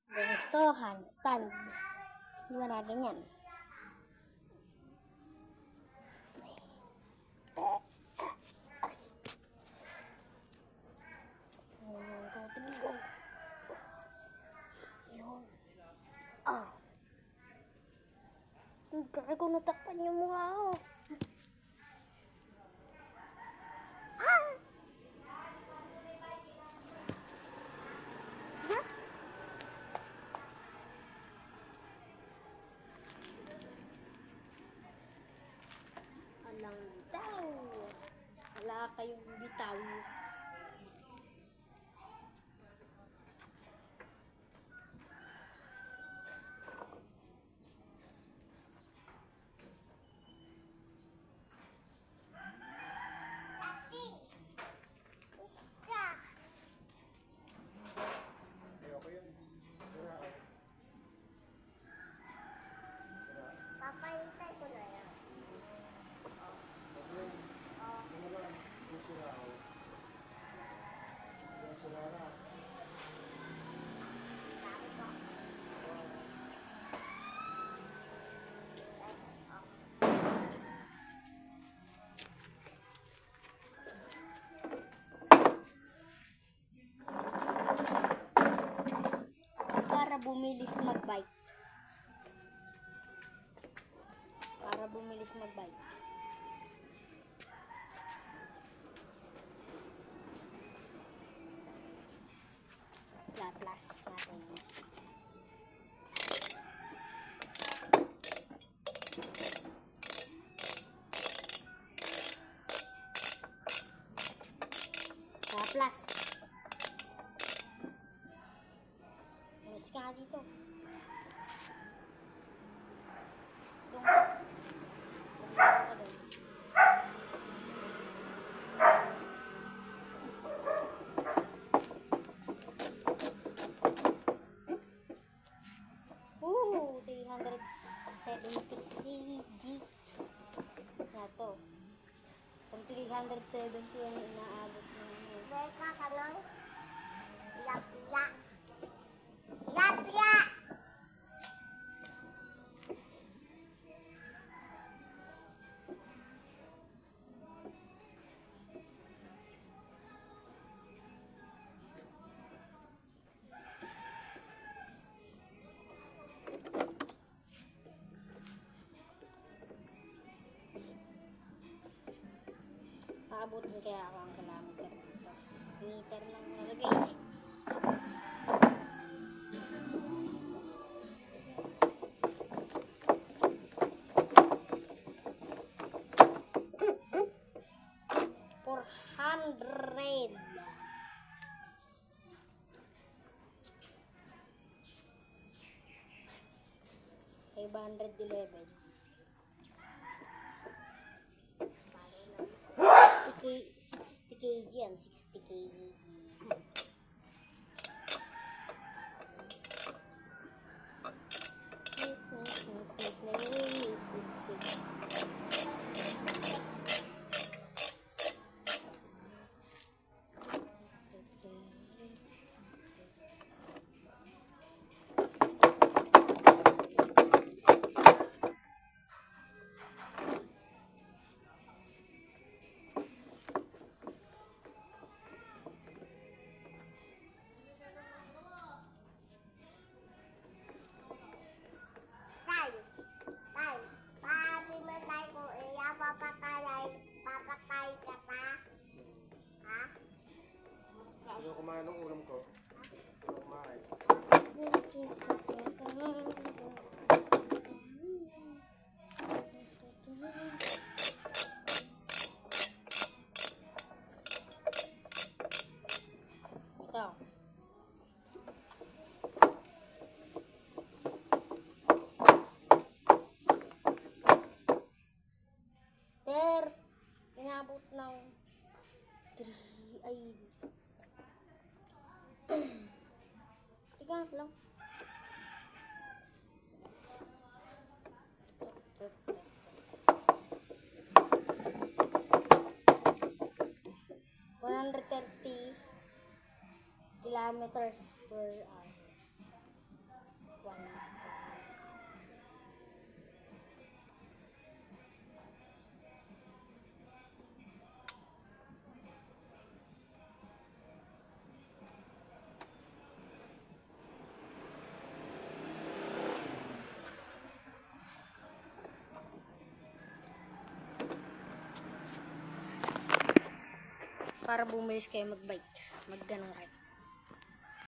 Gusto, handstand. Di ba natin yan? Go. Yun. Ah. Kaya ko natakpan yung mukha ko. Ah! Ha? Alang daw. Wala kayong bitaw. Papayintay ko na yan. Para bumilis mag-bike. Para bumilis mag-bike. Plus natin. Plus. Mas ka dito. Ooh, 373 G. Nato. Kung 370 ang inaabot mo. Beka ka lang. Lapya. Lapya! Aabutin kaya ako ang kilometer dito. Meter lang nalagay. $400. 511. 60 kg yan, 60 kg. Ano kumain ng ulam ko? Kumain. Ito. Inabot ng 3 ay tiga lang. kilometers per hour. para bumilis kayo magbike. Magganong ride.